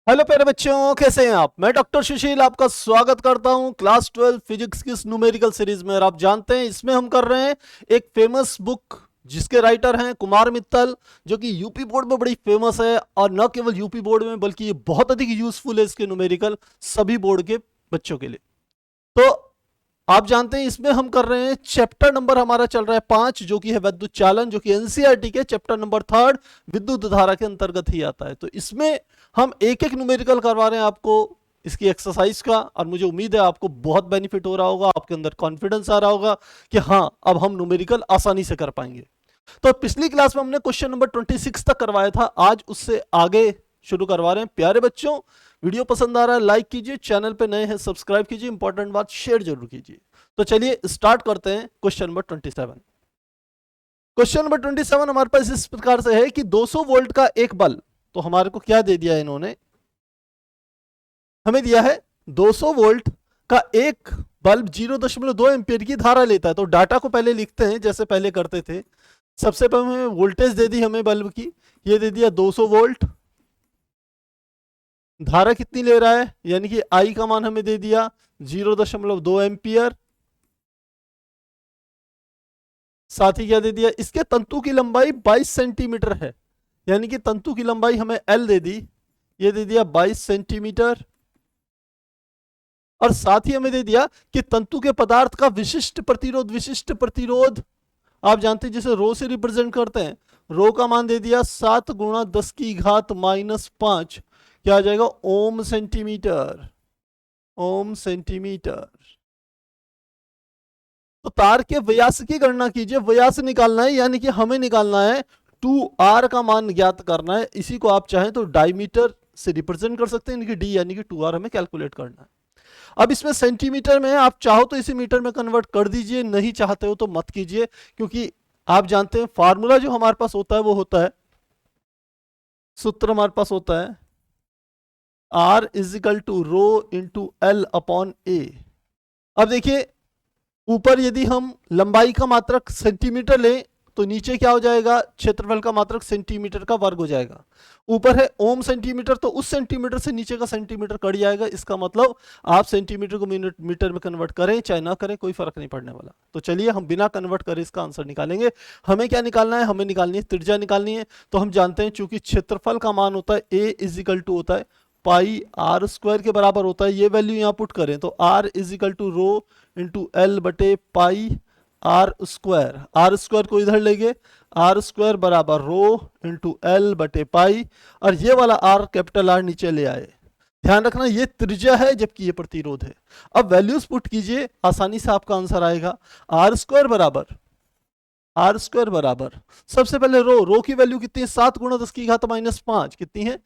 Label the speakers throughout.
Speaker 1: Hello प्यारे बच्चों, कैसे हैं आप। मैं डॉक्टर सुशील आपका स्वागत करता हूं क्लास 12 फिजिक्स की इस न्यूमेरिकल सीरीज में। और आप जानते हैं इसमें हम कर रहे हैं एक फेमस बुक जिसके राइटर हैं कुमार मित्तल, जो कि यूपी बोर्ड में बड़ी फेमस है। और न केवल यूपी बोर्ड में बल्कि ये बहुत अधिक यूजफुल है इसके न्यूमेरिकल सभी बोर्ड के बच्चों के लिए। तो आप जानते हैं इसमें हम कर रहे हैं चैप्टर नंबर हमारा चल रहा है 5, जो कि है विद्युत चालन, जो कि एनसीईआरटी के चैप्टर नंबर 3 विद्युत धारा के अंतर्गत ही आता है। तो इसमें हम एक एक न्यूमेरिकल करवा रहे हैं आपको इसकी एक्सरसाइज का। और मुझे उम्मीद है आपको बहुत बेनिफिट हो रहा होगा, आपके अंदर कॉन्फिडेंस आ रहा होगा कि हाँ अब हम न्यूमेरिकल आसानी से कर पाएंगे। तो पिछली क्लास में हमने क्वेश्चन नंबर 26 तक करवाया था, आज उससे आगे शुरू करवा रहे हैं। प्यारे बच्चों, वीडियो पसंद आ रहा है लाइक कीजिए, चैनल पे नए हैं सब्सक्राइब कीजिए, इंपॉर्टेंट बात शेयर जरूर कीजिए। तो चलिए स्टार्ट करते हैं क्वेश्चन नंबर 27। क्वेश्चन नंबर 27 हमारे पास इस प्रकार से है कि 200 वोल्ट का एक बल्ब, तो हमारे को क्या दे दिया है इन्होंने, हमें दिया है 200 वोल्ट का एक बल्ब 0.2 एम्पियर की धारा लेता है। तो डाटा को पहले लिखते हैं जैसे पहले करते थे। सबसे पहले हमें वोल्टेज दे दी हमें बल्ब की, ये दे दिया 200 वोल्ट। धारा कितनी ले रहा है, यानी कि आई का मान हमें दे दिया 0.2 एम्पियर। साथ ही क्या दे दिया, इसके तंतु की लंबाई 22 सेंटीमीटर है, यानी कि तंतु की लंबाई हमें एल दे दी, ये दे दिया 22 सेंटीमीटर। और साथ ही हमें दे दिया कि तंतु के पदार्थ का विशिष्ट प्रतिरोध आप जानते हैं जिसे रो से रिप्रेजेंट करते हैं। रो का मान दे दिया 7 गुणा 10 की घात -5, क्या आ जाएगा ओम सेंटीमीटर। ओम सेंटीमीटर। तो तार के व्यास की गणना कीजिए, व्यास निकालना है, यानी कि हमें निकालना है 2r का मान ज्ञात करना है। इसी को आप चाहें तो डायमीटर से रिप्रेजेंट कर सकते हैं, यानी कि d यानी कि 2r हमें कैलकुलेट करना है। अब इसमें सेंटीमीटर में है, आप चाहो तो इसे मीटर में कन्वर्ट कर दीजिए, नहीं चाहते हो तो मत कीजिए, क्योंकि आप जानते हैं फार्मूला जो हमारे पास होता है वो होता है, सूत्र हमारे पास होता है R is equal to rho into L upon A. अब देखिए ऊपर यदि हम लंबाई का मात्रक सेंटीमीटर लें तो नीचे क्या हो जाएगा, क्षेत्रफल का मात्रक सेंटीमीटर का वर्ग हो जाएगा। ऊपर है ओम सेंटीमीटर, तो उस सेंटीमीटर से नीचे का सेंटीमीटर कट जाएगा। इसका मतलब आप सेंटीमीटर को मीटर में कन्वर्ट करें चाहे ना करें कोई फर्क नहीं पड़ने वाला। तो चलिए हम बिना कन्वर्ट करे इसका आंसर निकालेंगे। हमें क्या निकालना है, हमें निकालनी है त्रिज्या निकालनी है। तो हम जानते हैं चूंकि क्षेत्रफल का मान होता है ए इजिकल टू होता है पाई आर स्क्वायर के बराबर होता है। ये वैल्यू यहाँ पुट करें तो R is equal to rho into L बटे pi R square. R square को इधर लेंगे, आर स्क्वायर बराबर रो इंटू एल बटे पाई, और ये वाला आर कैपिटल आर नीचे ले आए। ध्यान रखना ये त्रिज्या है जबकि ये प्रतिरोध है। अब वैल्यूज पुट कीजिए, आसानी से आपका आंसर आएगा। आर स्क्वायर बराबर सबसे पहले रो की वैल्यू कितनी है, 7 गुणा 10 की घात -5 कितनी है,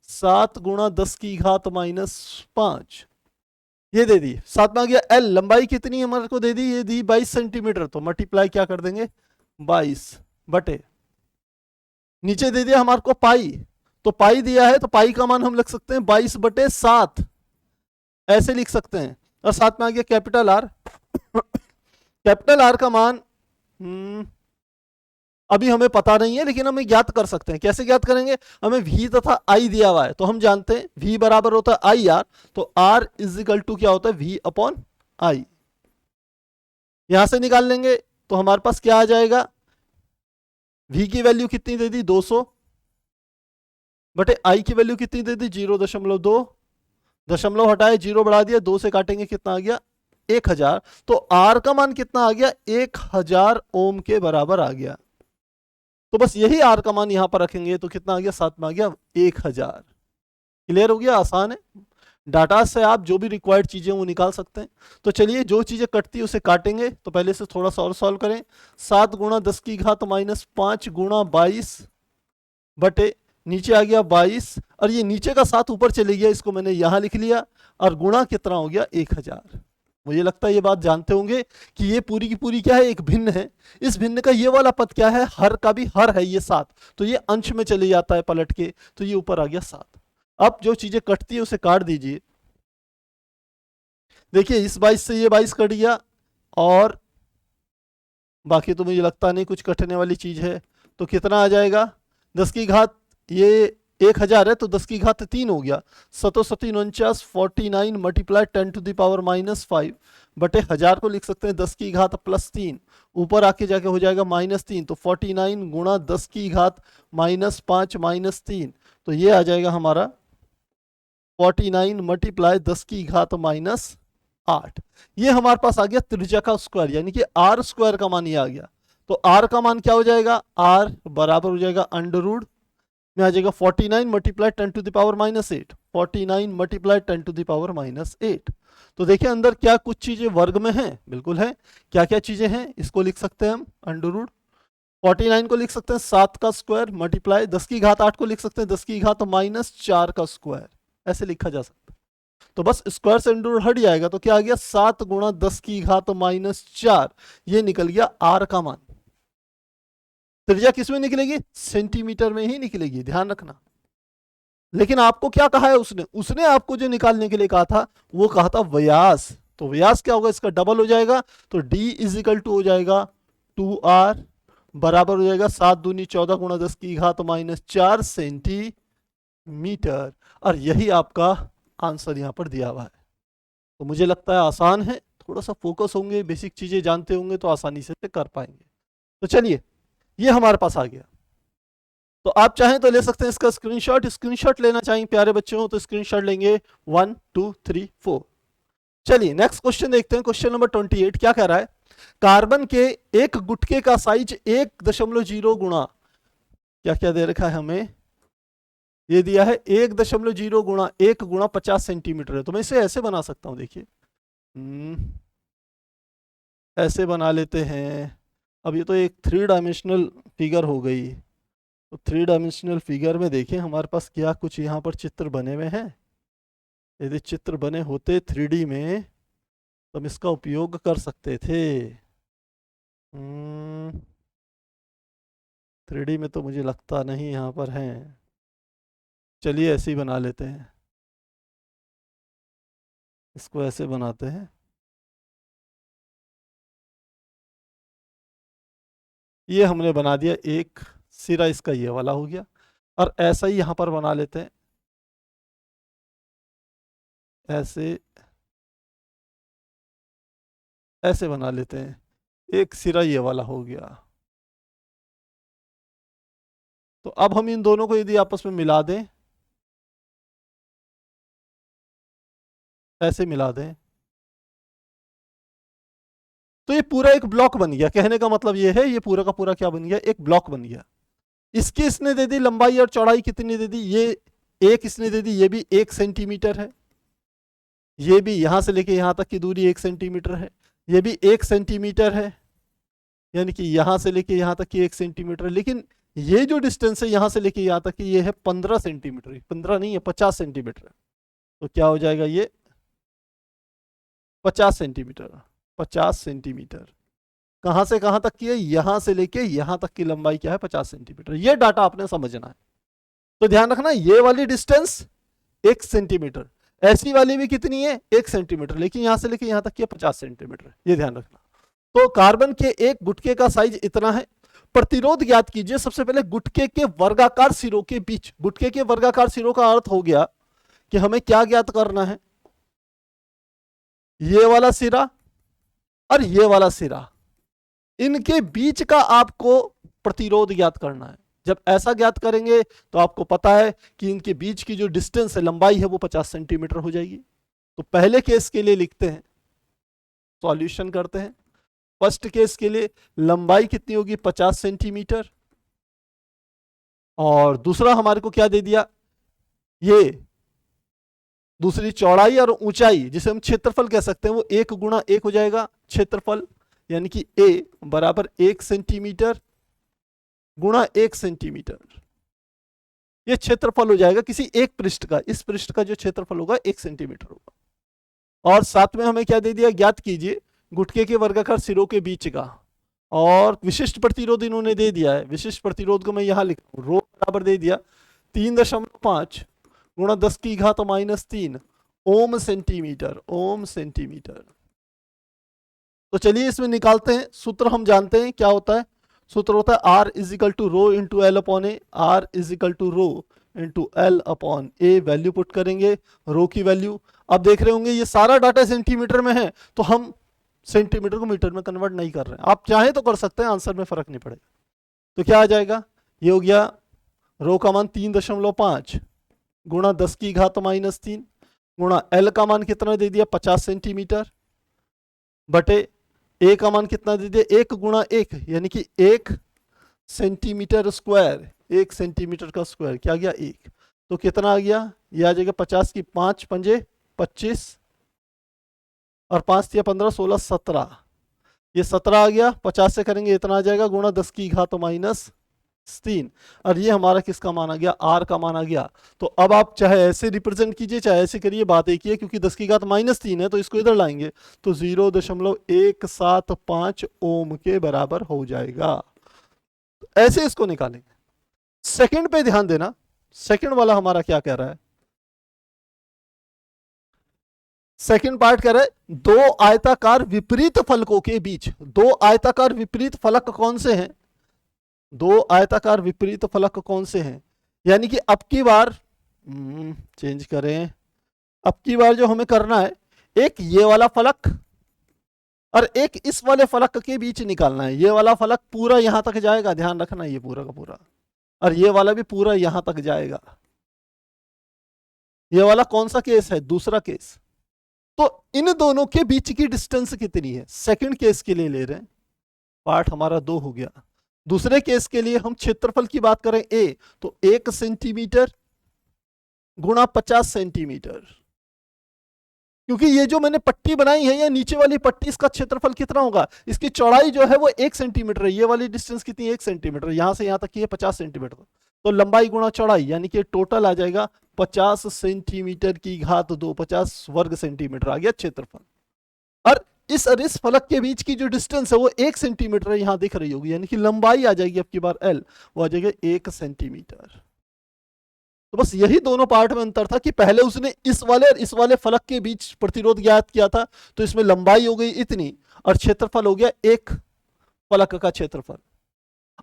Speaker 1: 7 गुणा 10 की घात -5 ये दे दी। साथ में आ गया एल, लंबाई कितनी हमारे को दे दी, ये दी 22 सेंटीमीटर, तो मल्टीप्लाई क्या कर देंगे 22 बटे, नीचे दे दिया हमारे को पाई, तो पाई दिया है तो पाई का मान हम लिख सकते हैं 22 बटे 7 ऐसे लिख सकते हैं। और साथ में आ गया कैपिटल आर। कैपिटल आर का मान अभी हमें पता नहीं है, लेकिन हम ज्ञात कर सकते हैं। कैसे ज्ञात करेंगे, हमें v तथा i दिया हुआ है, तो हम जानते हैं v बराबर होता है आई आर, तो r इजिकल टू क्या होता है v अपॉन आई। यहां से निकाल लेंगे तो हमारे पास क्या आ जाएगा, v की वैल्यू कितनी दे दी 200 बटे i की वैल्यू कितनी दे दी 0.2, दशमलव हटाए 0 बढ़ा दिया, 2 से काटेंगे कितना आ गया 1000। तो r का मान कितना आ गया 1000 ओम के बराबर आ गया। तो बस यही आर का मान यहां पर रखेंगे तो कितना आ गया, 7 में आ गया 1000। क्लियर हो गया, आसान है। डाटा से आप जो भी रिक्वायर्ड चीजें वो निकाल सकते हैं। तो चलिए जो चीजें कटती है उसे काटेंगे, तो पहले से थोड़ा सा और सॉल्व करें। 7 गुणा 10 की घात -5 गुणा 22 बटे नीचे आ गया 22, और ये नीचे का 7 ऊपर चले गया, इसको मैंने यहां लिख लिया, और गुणा कितना हो गया 1000। मुझे लगता है ये बात जानते होंगे कि ये पूरी की पूरी क्या है, एक भिन्न है। इस भिन्न का ये वाला पद क्या है, हर का भी हर है, ये 7, तो ये अंश में चले जाता है पलट के, तो ये ऊपर आ गया 7। अब जो चीजें कटती है उसे काट दीजिए। देखिए इस 22 से ये 22 कट गया, और बाकी तो मुझे लगता नहीं कुछ कटने वाली चीज है। तो कितना आ जाएगा 10 की घात ये 1000 है तो 10 की घात 3 हो गया, 749 49 मल्टीप्लाई 10 टू द पावर -5 बटे 1000 को लिख सकते हैं 10 की घात +3, ऊपर आके जाके हो जाएगा -3, तो 49 गुणा 10 की घात -5 -3, तो ये आ जाएगा हमारा 49 मल्टीप्लाई 10 की घात -8। ये हमारे पास आ गया त्रिज्या का स्क्वायर, यानी कि आर स्क्वायर का मान ये आ गया। तो आर का मान क्या हो जाएगा, आर बराबर हो जाएगा अंडर रूट में आ जाएगा 49 multiply 10 to the power -8, 49 multiply 10 to the power -8। तो देखिए अंदर क्या कुछ चीजें वर्ग में हैं, बिल्कुल है। क्या क्या चीजें हैं, इसको लिख सकते हैं हम अंडर रूट 49 को लिख सकते हैं 7 का स्क्वायर मल्टीप्लाई 10 की घात 8 को लिख सकते हैं 10 की घात -4 का स्क्वायर, ऐसे लिखा जा सकता है। तो बस स्क्वायर से अंडर रूट हट जाएगा तो क्या आ गया 7 गुणा 10 की घात -4, ये निकल गया आर का मान। त्रिज्या किस में निकलेगी, सेंटीमीटर में ही निकलेगी, ध्यान रखना। लेकिन आपको क्या कहा है उसने आपको जो निकालने के लिए कहा था वो कहा था व्यास। तो व्यास क्या होगा, इसका डबल हो जाएगा, तो d = हो जाएगा 2r बराबर हो जाएगा 7 दूनी 14 गुणा 10 की घात -4 सेंटीमीटर। और यही आपका आंसर यहां पर दिया हुआ है। तो मुझे लगता है आसान है, थोड़ा सा फोकस होंगे, बेसिक चीजें जानते होंगे तो आसानी से कर पाएंगे। तो चलिए ये हमारे पास आ गया। तो आप चाहें तो ले सकते हैं इसका स्क्रीनशॉट लेना चाहें प्यारे बच्चे हो तो स्क्रीनशॉट लेंगे 1 2 3 4। चलिए नेक्स्ट क्वेश्चन देखते हैं, क्वेश्चन नंबर 28 क्या कह रहा है, कार्बन के एक गुटके का साइज 1.0 गुणा, क्या क्या दे रखा है हमें, ये दिया है 1.0 गुणा 1 गुणा 50 सेंटीमीटर है। तो मैं इसे ऐसे बना सकता हूं, देखिए ऐसे बना लेते हैं। अब ये तो एक 3 डायमेंशनल फिगर हो गई, तो 3 डायमेंशनल फिगर में देखें हमारे पास क्या कुछ यहाँ पर चित्र बने हुए हैं। यदि चित्र बने होते 3D में तो हम इसका उपयोग कर सकते थे। 3D में तो मुझे लगता नहीं यहाँ पर हैं। चलिए ऐसे ही बना लेते हैं, इसको ऐसे बनाते हैं। ये हमने बना दिया, एक सिरा इसका ये वाला हो गया, और ऐसा ही यहाँ पर बना लेते हैं, ऐसे ऐसे बना लेते हैं, एक सिरा ये वाला हो गया। तो अब हम इन दोनों को यदि आपस में मिला दें, ऐसे मिला दें, तो ये पूरा एक ब्लॉक बन गया। कहने का मतलब ये है ये पूरा का पूरा क्या बन गया, एक ब्लॉक बन गया। इसकी इसने दे दी लंबाई और चौड़ाई कितनी दे दी, ये एक इसने दे दी, ये भी 1 सेंटीमीटर है, ये भी यहां से लेके यहां तक की दूरी 1 सेंटीमीटर है, ये भी 1 सेंटीमीटर है, यानी कि यहां से लेके यहां तक की 1 सेंटीमीटर। लेकिन ये जो डिस्टेंस है यहां से लेके यहां तक की ये है 15 सेंटीमीटर, 15 नहीं है 50 सेंटीमीटर। तो क्या हो जाएगा ये 50 सेंटीमीटर, 50 सेंटीमीटर। कहां से कहां तक की है, यहां से लेके यहां तक की लंबाई क्या है 50 सेंटीमीटर। ये डाटा आपने समझना है। तो ध्यान रखना ये वाली डिस्टेंस 1 सेंटीमीटर, ऐसी वाली भी कितनी है 1 सेंटीमीटर, लेकिन यहां से लेके यहां तक की 50 सेंटीमीटर, ये ध्यान रखना। तो कार्बन के एक गुटके का साइज इतना है। प्रतिरोध ज्ञात कीजिए। सबसे पहले गुटके के वर्गाकार सिरों के बीच, गुटके के वर्गाकार सिरों का अर्थ हो गया कि हमें क्या ज्ञात करना है, ये वाला सिरा और ये वाला सिरा, इनके बीच का आपको प्रतिरोध ज्ञात करना है। जब ऐसा ज्ञात करेंगे तो आपको पता है कि इनके बीच की जो डिस्टेंस है, लंबाई है, वो 50 सेंटीमीटर हो जाएगी। तो पहले केस के लिए लिखते हैं, सॉल्यूशन करते हैं। फर्स्ट केस के लिए लंबाई कितनी होगी 50 सेंटीमीटर, और दूसरा हमारे को क्या दे दिया, ये दूसरी चौड़ाई और ऊंचाई, जिसे हम क्षेत्रफल कह सकते हैं, वो 1 गुणा 1 हो जाएगा क्षेत्रफल, यानी कि a बराबर 1 सेंटीमीटर गुणा 1 सेंटीमीटर, ये क्षेत्रफल हो जाएगा किसी एक पृष्ठ का। इस पृष्ठ का जो क्षेत्रफल होगा 1 सेंटीमीटर होगा। और साथ में हमें क्या दे दिया, ज्ञात कीजिए गुटके के वर्गाकार सिरों के बीच का, और विशिष्ट प्रतिरोध इन्होंने दे दिया है। विशिष्ट प्रतिरोध को मैं यहां लिख रहा हूं, रो बराबर दे दिया 3.5 गुणा 10 की घात -3 ओम सेंटीमीटर, ओम सेंटीमीटर। तो चलिए इसमें निकालते हैं। सूत्र हम जानते हैं क्या होता है, सूत्र होता है R = रो इंटू एल अपॉन ए, R = रो इंटू एल अपॉन ए, वैल्यू पुट करेंगे, रो की वैल्यू। अब देख रहे होंगे ये सारा डाटा सेंटीमीटर में है, तो हम सेंटीमीटर को मीटर में कन्वर्ट नहीं कर रहे हैं। आप चाहे तो कर सकते हैं, आंसर में फर्क नहीं पड़ेगा। तो क्या आ जाएगा, ये हो गया रो का मान 3.5 गुणा 10 की घात -3 गुणा एल का मान कितना दे दिया 50 सेंटीमीटर बटे ए का मान कितना दे दिया 1 गुणा 1 यानी कि 1 सेंटीमीटर स्क्वायर, 1 सेंटीमीटर का स्क्वायर क्या गया 1। तो कितना आ गया, ये आ जाएगा 50 की 5 पंजे 25 और 5 तिया 15 16 17, ये 17 आ गया। 50 से करेंगे इतना आ जाएगा गुणा 10 की घात -3 और ये हमारा किसका मान आ गया, आर का मान आ गया। तो अब आप चाहे ऐसे रिप्रेजेंट कीजिए चाहे ऐसे करिए, बात एक ही है, क्योंकि 10 की घात -3 है तो इसको इधर लाएंगे तो 0.175 ओम के बराबर हो जाएगा। ऐसे इसको निकालेंगे। सेकंड पे ध्यान देना, सेकंड वाला हमारा क्या कह रहा है, सेकंड पार्ट कह रहा है दो आयताकार विपरीत फलकों के बीच, दो आयताकार विपरीत फलक कौन से हैं, दो आयताकार विपरीत फलक कौन से हैं, यानी कि अब की बार चेंज करें, अब की बार जो हमें करना है एक ये वाला फलक और एक इस वाले फलक के बीच निकालना है। ये वाला फलक पूरा यहां तक जाएगा, ध्यान रखना ये पूरा का पूरा, और ये वाला भी पूरा यहां तक जाएगा। ये वाला कौन सा केस है, दूसरा केस। तो इन दोनों के बीच की डिस्टेंस कितनी है, सेकंड केस के लिए ले रहे हैं, पार्ट हमारा 2 हो गया। दूसरे केस के लिए हम क्षेत्रफल की बात करें ए, तो 1 सेंटीमीटर गुणा 50 सेंटीमीटर, क्योंकि ये जो मैंने पट्टी बनाई है, ये नीचे वाली पट्टी, इसका क्षेत्रफल कितना होगा, इसकी चौड़ाई जो है वो 1 सेंटीमीटर है, ये वाली डिस्टेंस कितनी है 1 सेंटीमीटर, यहां से यहां तक की है 50 सेंटीमीटर, तो लंबाई गुणा चौड़ाई यानी कि टोटल आ जाएगा 50 सेंटीमीटर की घात 2, 50 वर्ग सेंटीमीटर आ गया क्षेत्रफल। और इस फलक के बीच की जो डिस्टेंस है वो 1 सेंटीमीटर है, यहां दिख रही होगी, यानी कि लंबाई आ जाएगी अब की बार एल, वो आ जाएगा 1 सेंटीमीटर। तो बस यही दोनों पार्ट में अंतर था कि पहले उसने इस वाले और इस वाले फलक के बीच प्रतिरोध ज्ञात किया था, तो इसमें लंबाई हो गई इतनी और क्षेत्रफल हो गया एक फलक का क्षेत्रफल।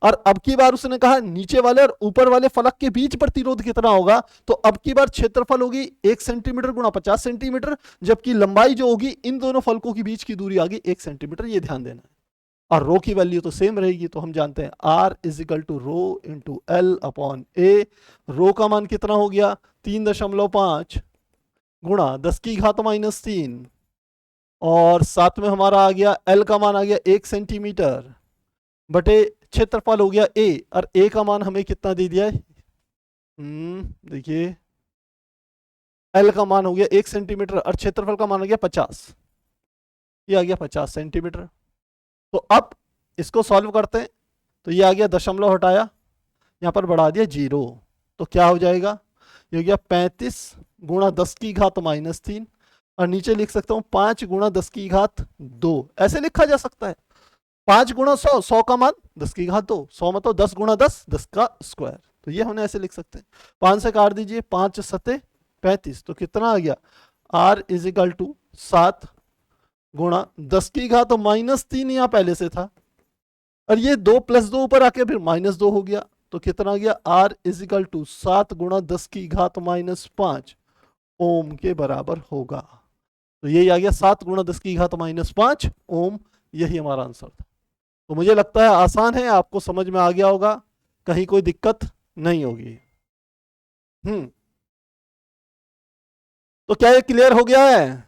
Speaker 1: और अब की बार उसने कहा नीचे वाले और ऊपर वाले फलक के बीच प्रतिरोध कितना होगा, तो अब की बार क्षेत्रफल होगी 1 सेंटीमीटर गुणा 50 सेंटीमीटर, जबकि लंबाई जो होगी इन दोनों फलकों के बीच की दूरी आ गई 1 सेंटीमीटर, ये ध्यान देना है। और रो की वैल्यू तो सेम रहेगी, तो हम जानते हैं R is equal to rho into L upon A. Rho का मान कितना हो गया 3.5 गुणा 10 की घात -3 और साथ में हमारा आ गया एल का मान आ गया 1 सेंटीमीटर बटे क्षेत्रफल हो गया ए, और ए का मान हमें कितना दे दिया है, देखिए एल का मान हो गया 1 सेंटीमीटर और क्षेत्रफल का मान आ गया 50, ये आ गया 50 सेंटीमीटर। तो अब इसको सॉल्व करते हैं, तो ये आ गया दशमलव हटाया, यहां पर बढ़ा दिया 0, तो क्या हो जाएगा, ये हो गया 35 गुणा 10 की घात -3 और नीचे लिख सकता हूं 5 गुणा 10 की घात 2, ऐसे लिखा जा सकता है 5 गुणा 100, 100 का मान 10 की घात 2, 100 मतलब 10 गुणा 10, 10 का स्क्वायर, तो ये हमने ऐसे लिख सकते हैं। 5 से काट दीजिए, 5 सते 35, तो कितना आ गया R इजिकल टू 7 गुणा 10 की घात -3 यहां पहले से था और ये 2 + 2 ऊपर आके फिर -2 हो गया, तो कितना आ गया R इजिकल टू 7 गुणा 10 की घात -5 ओम के बराबर होगा। तो यही आ गया 7 गुणा 10 की घात -5 ओम, यही हमारा आंसर था। तो मुझे लगता है आसान है, आपको समझ में आ गया होगा, कहीं कोई दिक्कत नहीं होगी। तो क्या ये क्लियर हो गया है,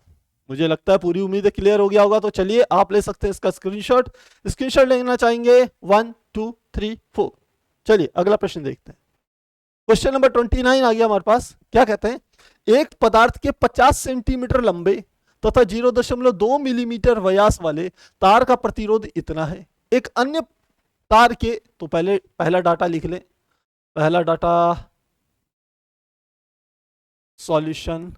Speaker 1: मुझे लगता है पूरी उम्मीद है क्लियर हो गया होगा। तो चलिए आप ले सकते हैं इसका स्क्रीनशॉट, स्क्रीनशॉट लेना चाहेंगे 1 2 3 4। चलिए अगला प्रश्न देखते हैं, क्वेश्चन नंबर 29 आ गया हमारे पास। क्या कहते हैं, एक पदार्थ के 50 सेंटीमीटर लंबे तथा 0.2 मिलीमीटर व्यास वाले तार का प्रतिरोध इतना है, एक अन्य तार के, तो पहला डाटा लिख लें, पहला डाटा सॉल्यूशन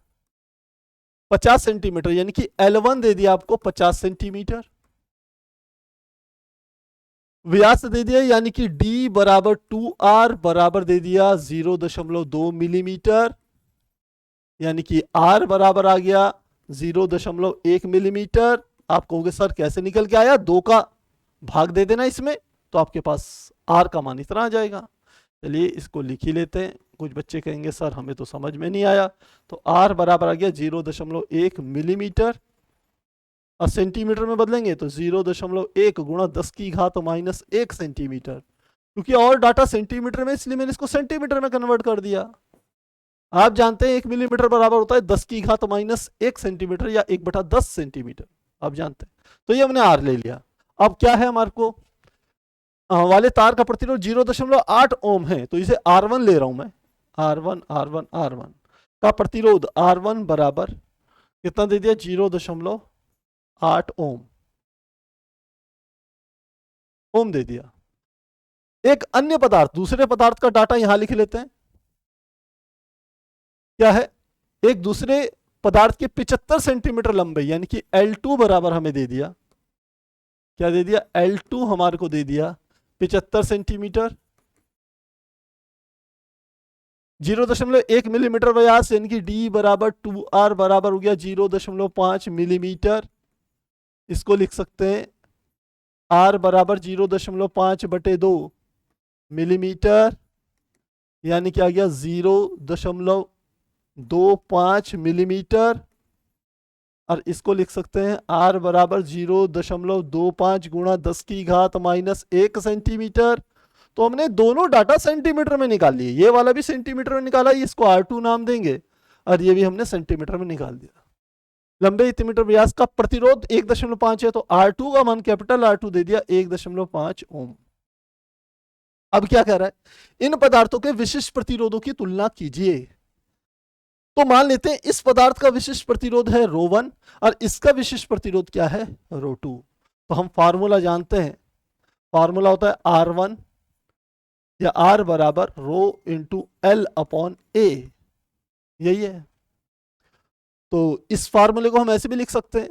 Speaker 1: 50 सेंटीमीटर यानी कि L1 दे दिया आपको 50 सेंटीमीटर, व्यास दे दिया यानी कि D बराबर 2R बराबर दे दिया 0.2 मिलीमीटर, यानी कि R बराबर आ गया 0.1 मिलीमीटर। आप कहोगे सर कैसे निकल के आया, 2 का भाग दे देना इसमें, तो आपके पास R का मान इतना आ जाएगा। चलिए इसको लिख ही लेते हैं। कुछ बच्चे कहेंगे सर हमें तो समझ में नहीं आया, तो R बराबर आ गया 0.1 मिलीमीटर, और सेंटीमीटर में बदलेंगे तो 0.1 गुणा 10 की घात माइनस 1 सेंटीमीटर, क्योंकि और डाटा सेंटीमीटर में इसलिए मैंने इसको सेंटीमीटर में कन्वर्ट कर दिया। आप जानते हैं 1 मिलीमीटर बराबर होता है 10 की घात माइनस 1 सेंटीमीटर या 1/10 सेंटीमीटर, आप जानते हैं। तो ये हमने R ले लिया। अब क्या है हमारे को, वाले तार का प्रतिरोध 0.8 ओम है, तो इसे R1 ले रहा हूं मैं। R1 का प्रतिरोध R1 बराबर कितना दे दिया, 0.8 ओम दे दिया। एक अन्य पदार्थ, दूसरे पदार्थ का डाटा यहां लिख लेते हैं। क्या है, एक दूसरे पदार्थ के 75 सेंटीमीटर लंबाई यानी कि L2 बराबर हमें दे दिया, क्या दे दिया, L2 हमारे को दे दिया 75 सेंटीमीटर, 0.1 मिलीमीटर व्यास यानी कि D बराबर 2R बराबर हो गया 0.5 मिलीमीटर। इसको लिख सकते हैं R बराबर 0.5/2 मिलीमीटर, यानी कि आ गया 0.25 मिलीमीटर। और इसको लिख सकते हैं R बराबर 0.25 गुणा 10 की घात माइनस 1 सेंटीमीटर। तो हमने दोनों डाटा सेंटीमीटर में निकाल लिए, ये वाला भी सेंटीमीटर में निकाला, इसको R2 नाम देंगे, और ये भी हमने सेंटीमीटर में निकाल दिया। लंबे इतने मीटर व्यास का प्रतिरोध 1.5 है, तो R2 का मान कैपिटल R2 दे दिया 1.5 ओम। अब क्या कह रहा है, इन पदार्थों के विशिष्ट प्रतिरोधों की तुलना कीजिए। तो मान लेते हैं इस पदार्थ का विशिष्ट प्रतिरोध है ρ1 और इसका विशिष्ट प्रतिरोध क्या है, ρ2। तो हम फार्मूला जानते हैं, फार्मूला होता है R1 या R बराबर ρ इंटू L अपॉन A, यही है। तो इस फार्मूले को हम ऐसे भी लिख सकते हैं,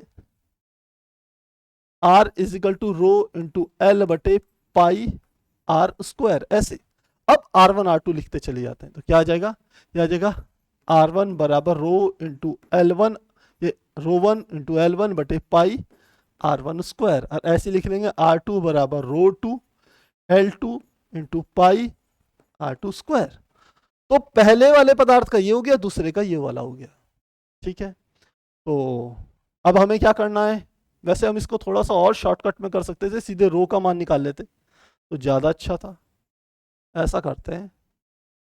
Speaker 1: R is equal to ρ into L बटे पाई R स्क्वायर, ऐसे। अब R1 R2 लिखते चले जाते हैं, तो क्या आ जाएगा, क्या आ जाएगा, R1 बराबर ρ इंटू L1, ये ρ1 इंटू L1 बटे पाई R1 स्क्वायर, और ऐसे लिख लेंगे R2 बराबर ρ2 L2 into pi R2 square. तो पहले वाले पदार्थ का ये हो गया, दूसरे का ये वाला हो गया, ठीक है। तो अब हमें क्या करना है, वैसे हम इसको थोड़ा सा और शॉर्टकट में कर सकते थे, सीधे रो का मान निकाल लेते तो ज़्यादा अच्छा था। ऐसा करते हैं,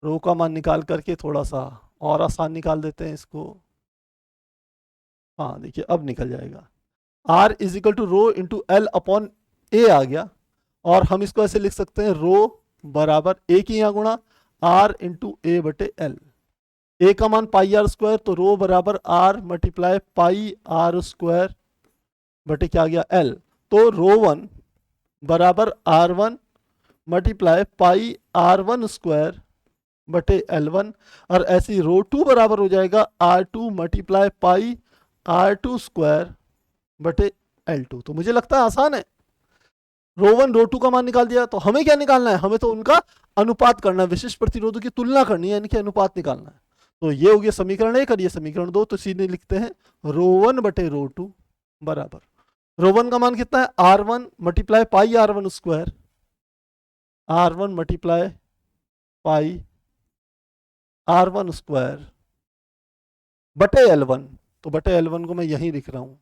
Speaker 1: रो का मान निकाल करके थोड़ा सा और आसान निकाल देते हैं इसको। हाँ देखिए अब निकल जाएगा, R is equal to rho into L upon A आ गया, और हम इसको ऐसे लिख सकते हैं रो बराबर A की यहाँ गुणा R इंटू A बटे L। A का मान पाई R स्क्वायर, तो रो बराबर R multiply pi R square बटे क्या आ गया L। तो ρ1 बराबर R1 multiply pi R1 square बटे L1, और ऐसी ρ2 बराबर हो जाएगा R2 multiply pi R2 square बटे L2। तो मुझे लगता है आसान है, ρ1 ρ2 का मान निकाल दिया। तो हमें क्या निकालना है, हमें तो उनका अनुपात करना है, विशिष्ट प्रतिरोधों की तुलना करनी है, यानी कि अनुपात निकालना है। तो ये हो गया समीकरण 1 और ये समीकरण 2। तो सीधे लिखते हैं ρ1 बटे ρ2 बराबर, ρ1 का मान कितना है, R1 multiply pi R1 square, R1 multiply pi R1 square बटे L1। तो बटे L1 को मैं यहीं लिख रहा हूं,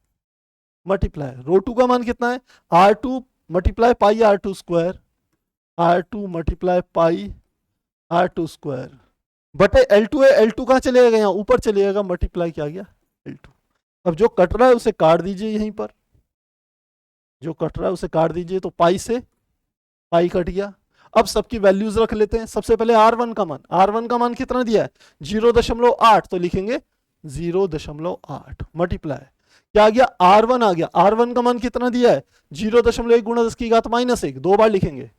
Speaker 1: मल्टीप्लाई ρ2 का मान कितना है, R2 multiply pi R2 square, R2 multiply pi R2 square बटे L2 है, L2 कहाँ चले गए, यहाँ ऊपर चले जाएगा, मल्टीप्लाई क्या गया L2। अब जो कट रहा है उसे काट दीजिए, यहीं पर जो कट रहा है उसे काट दीजिए, तो पाई से पाई कट गया। अब सबकी वैल्यूज रख लेते हैं। सबसे पहले R1 का मान, R1 का मान कितना दिया है 0.8, तो लिखेंगे 0.8 मल्टीप्लाई क्या आ गया, R1 आ गया, R1 का मान कितना दिया है 0.1 गुणा 10 की घात माइनस 1, दो बार लिखेंगे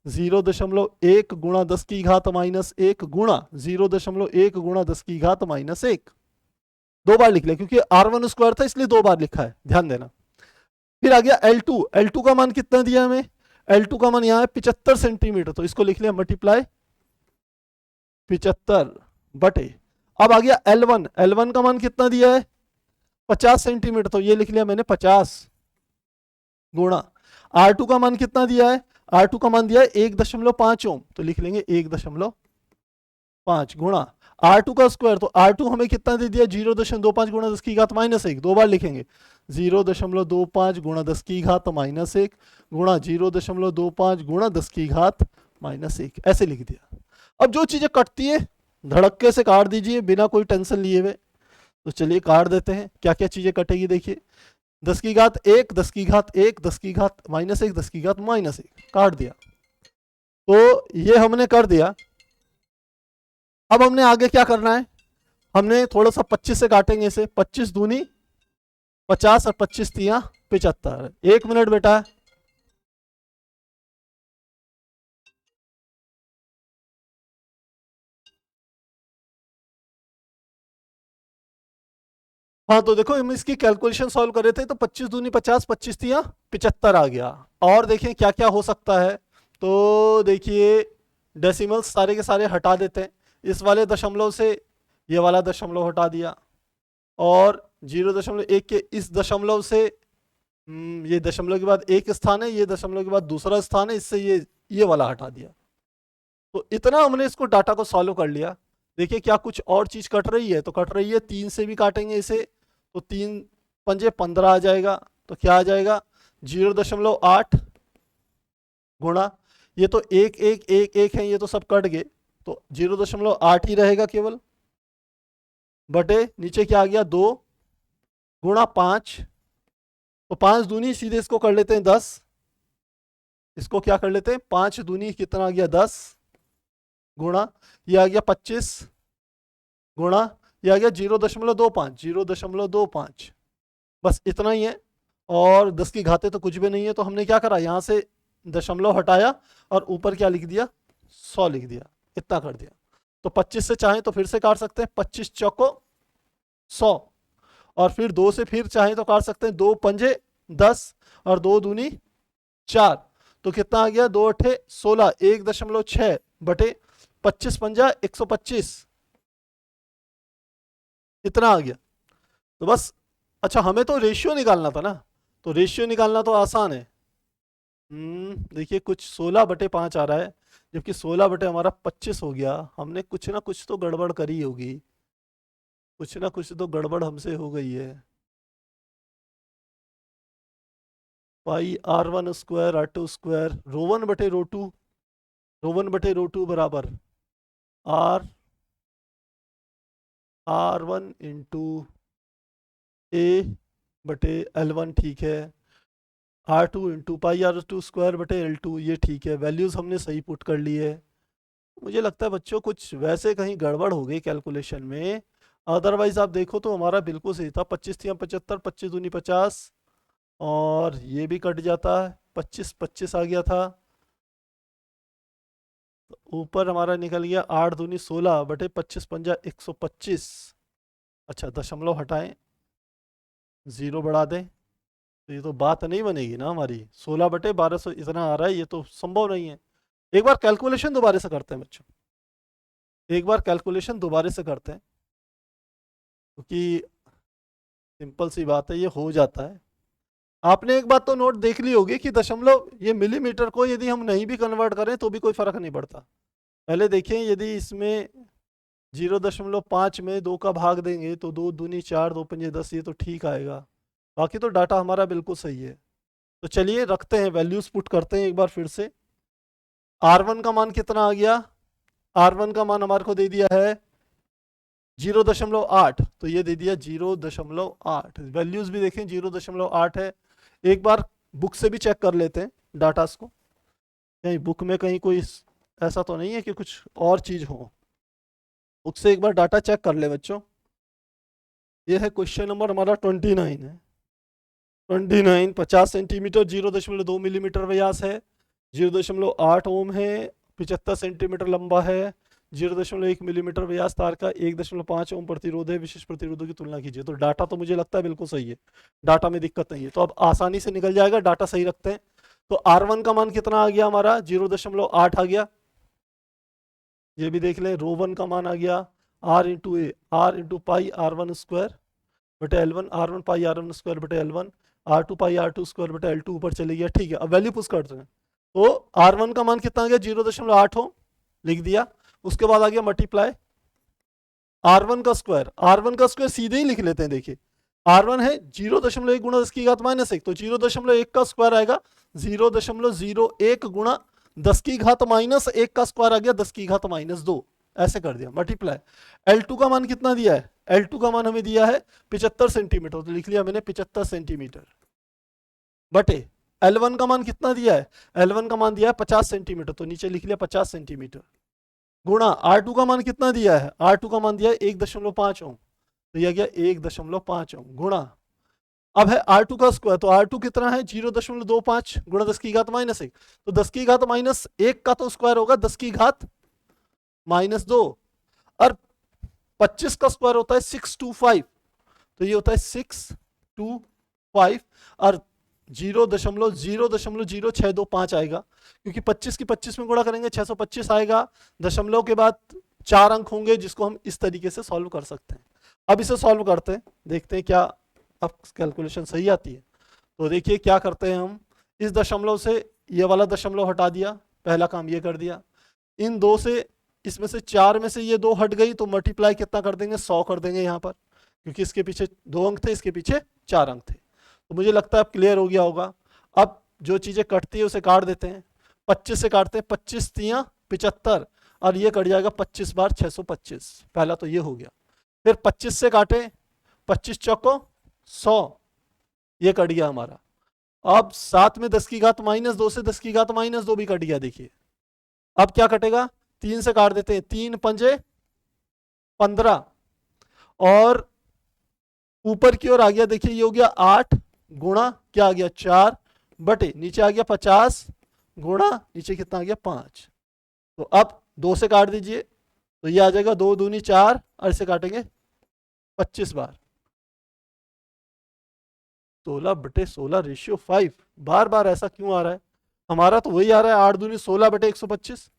Speaker 1: 0.1 गुणा 10 की घात माइनस 1 गुणा 0.1 गुणा 10 की घात माइनस 1, दो बार लिख लिया क्योंकि R1 स्क्वायर था इसलिए दो बार लिखा है, ध्यान देना। फिर आ गया L2, L2 का मान कितना दिया हमें, L2 का मान यहाँ है 75 सेंटीमीटर, तो इसको लिख लिया मल्टीप्लाई 75 बटे, अब आ गया L1, L1 का मान कितना दिया है 50 सेंटीमीटर, तो ये लिख लिया मैंने 50 गुणा, R2 का मान कितना दिया है, R2 का मान दिया है 1.5 ओम, तो लिख लेंगे 1.5 गुणा R2 का स्क्वायर, तो R2 हमें कितना दे दिया 0.25 गुणा 10 की घात -1, दो बार लिखेंगे 0.25 गुणा 10 की घात -1 गुणा 0.25 गुणा 10 की घात -1, ऐसे लिख दिया। अब जो चीजें कटती है धड़क्के से काट दीजिए बिना कोई टेंशन लिए हुए। तो चलिए काट देते हैं, क्या क्या चीजें कटेगी देखिए। 10 की घात 1, 10 की घात 1, 10 की घात -1, 10 की घात -1, काट दिया। तो ये हमने कर दिया। अब हमने आगे क्या करना है, हमने थोड़ा सा 25 से काटेंगे इसे, 25 दूनी 50 और 25 तिया 75। 1 मिनट बेटा। हाँ तो देखो हम इसकी कैलकुलेशन सॉल्व कर रहे थे, तो 25 दूनी 50, 25 तिया 75 आ गया। और देखिए क्या क्या हो सकता है, तो देखिए डेसिमल्स सारे के सारे हटा देते हैं। इस वाले दशमलव से ये वाला दशमलव हटा दिया, और 0.1 के इस दशमलव से ये दशमलव के बाद एक स्थान है, ये दशमलव के बाद दूसरा स्थान है, इससे ये वाला हटा दिया। तो इतना हमने इसको डाटा को सॉल्व कर लिया। देखिए क्या कुछ और चीज कट रही है, तो कट रही है 3 से भी काटेंगे इसे, तो 3 पंजे 15 आ जाएगा। तो क्या आ जाएगा 0.8 गुणा, ये तो 1 1 1 1 है, ये तो सब कट गए, तो 0.8 ही रहेगा केवल, बटे नीचे क्या आ गया 2 गुणा 5, तो 5 दूनी सीधे इसको कर लेते हैं 10, इसको क्या कर लेते हैं 5 दूनी कितना आ गया 10 गुणा, ये आ गया 25 गुणा, ये आ गया 0.25 0.25, बस इतना ही है। और 10 की घातें तो कुछ भी नहीं है, तो हमने क्या करा यहाँ से दशमलव हटाया और ऊपर क्या लिख दिया 100 लिख दिया, इतना कर दिया। तो 25 से चाहें तो फिर से काट सकते हैं, 25 चौको 100, और फिर 2 से फिर चाहें तो काट सकते हैं, 2 पंजे 10 और 2 दूनी 4, तो कितना आ गया 2 अठे 16, 1.6 बटे 25 पंजा 125, इतना आ गया। तो बस, अच्छा हमें तो रेशियो निकालना था ना, तो रेशियो निकालना तो आसान है। देखिए कुछ 16/5 आ रहा है, जबकि 16 हमारा 25 हो गया। हमने कुछ ना कुछ तो गड़बड़ करी होगी, कुछ ना कुछ तो गड़बड़ हमसे हो गई है। पाई R1 square R2 square rho 1 बटे रो 2 बराबर R1 इंटू ए बटे L1, ठीक है। R2 into pi R2 square बटे L2, ये ठीक है। वैल्यूज हमने सही पुट कर ली है। मुझे लगता है बच्चों कुछ वैसे कहीं गड़बड़ हो गई कैलकुलेशन में, अदरवाइज आप देखो तो हमारा बिल्कुल सही था। 25 तिया 75, 25 दूनी 50, और ये भी कट जाता है, 25 25 आ गया था। तो ऊपर हमारा निकल गया 8 दूनी 16 बटे 25 पंजा 125। अच्छा दशमलव हटाएं, 0 बढ़ा दें, तो ये तो बात नहीं बनेगी ना हमारी। 16/1200 इतना आ रहा है, ये तो संभव नहीं है। एक बार कैलकुलेशन दोबारा से करते हैं बच्चों, एक बार कैलकुलेशन दोबारा से करते हैं, क्योंकि सिंपल सी बात है, ये हो जाता है। आपने एक बात तो नोट देख ली होगी कि दशमलव ये मिलीमीटर को यदि हम नहीं भी कन्वर्ट करें तो भी कोई फर्क नहीं पड़ता। पहले देखें, यदि इसमें 0.5 में 2 का भाग देंगे तो 2 दूनी 4, 2 पंजे 10, ये तो ठीक आएगा। बाकी तो डाटा हमारा बिल्कुल सही है। तो चलिए रखते हैं, वैल्यूज पुट करते हैं एक बार फिर से। R1 का मान कितना आ गया, R1 का मान हमारे को दे दिया है 0.8, तो ये दे दिया 0.8। वैल्यूज भी देखें 0.8 है। एक बार बुक से भी चेक कर लेते हैं डाटास को, कहीं बुक में कहीं कोई ऐसा तो नहीं है कि कुछ और चीज हो। बुक से एक बार डाटा चेक कर ले बच्चों। ये है क्वेश्चन नंबर हमारा 29 है। 29 50 सेंटीमीटर 0.2 मिलीमीटर व्यास है, 0.8 ओम है, 75 सेंटीमीटर लंबा है, 0.1 मिलीमीटर व्यास तार का, 1.5 ओम प्रतिरोध है। विशिष्ट प्रतिरोधों की तुलना कीजिए। तो डाटा तो मुझे लगता है बिल्कुल सही है, डाटा में दिक्कत नहीं है, तो अब आसानी से निकल जाएगा। डाटा सही रखते हैं, तो R1 का मान कितना आ गया हमारा 0.8 आ गया। ये भी देख लें, रो 1 का मान आ गया R इंटू ए, R into pi R1 square बटे L1, R1 पाई R1 स्क्वायर बटे L1, R2 पाई R2 स्क्वायर बटे L2 ऊपर चले गया। ठीक है, अब वैल्यू पुश करते हैं। तो R1 का मान कितना आ गया 0.8 ओम, लिख दिया। उसके बाद आ गया मल्टीप्लाई R1 का स्क्वायर, R1 का स्क्वायर सीधे ही लिख लेते हैं। देखिए R1 है 0.1 गुणा 10 की घात -1, तो 0.1 का स्क्वायर आएगा 0.01 गुणा 10 की घात -1 का स्क्वायर आ गया 10 की घात -2, ऐसे कर दिया मल्टीप्लाई। L2 का मान कितना दिया है, L2 का मान हमें दिया है 75 सेंटीमीटर, तो लिख लिया मैंने 75 सेंटीमीटर बटे L1 का मान कितना दिया है, L1 का मान दिया है 50 सेंटीमीटर, तो नीचे लिख लिया 50 सेंटीमीटर गुणा R2 का मान कितना दिया है, R2 का मान दिया है 1.5 ओम, तो यह गया 1.5 ओम गुणा, अब है R2 का स्क्वायर, तो R2 कितना है 0.25 गुणा 10 की घात -1, तो 10 की घात -1 का तो स्क्वायर होगा 10 की घात -2, और 25 का स्क्वायर होता है 625, तो ये होता है 625, और 0.00625 आएगा, क्योंकि 25 की 25 में गुणा करेंगे 625 आएगा। दशमलव के बाद 4 अंक होंगे, जिसको हम इस तरीके से सॉल्व कर सकते हैं। अब इसे सॉल्व करते हैं, देखते हैं क्या अब कैलकुलेशन सही आती है। तो देखिए क्या करते हैं हम, इस दशमलव से ये वाला दशमलव हटा दिया, पहला काम ये कर दिया। इन दो से, इसमें से 4 में से ये 2 हट गई, तो मल्टीप्लाई कितना कर देंगे 100 कर देंगे यहाँ पर, क्योंकि इसके पीछे 2 अंक थे, इसके पीछे 4 अंक थे। तो मुझे लगता है अब क्लियर हो गया होगा। अब जो चीजें कटती है उसे काट देते हैं, 25 से काटते हैं, 25 तियां 75, और ये कट जाएगा 25 बार 625, पहला तो ये हो गया। फिर 25 से काटे, 25 चौको 100, ये कट गया हमारा। अब साथ में 10 की घात -2 से 10 की घात -2 भी कट गया। देखिए अब क्या कटेगा, 3 से काट देते हैं, 3 पंजे 15, और ऊपर की ओर आ गया, देखिए ये हो गया 8 गुणा क्या आ गया 4 बटे नीचे आ गया 50 गुणा नीचे कितना आ गया 5। तो अब 2 से काट दीजिए, तो ये आ जाएगा 2 दूनी 4, और इसे काटेंगे 25 बार, 16/16 रेशियो 5। बार बार ऐसा क्यों आ रहा है, हमारा तो वही आ रहा है 8 दूनी 16/125,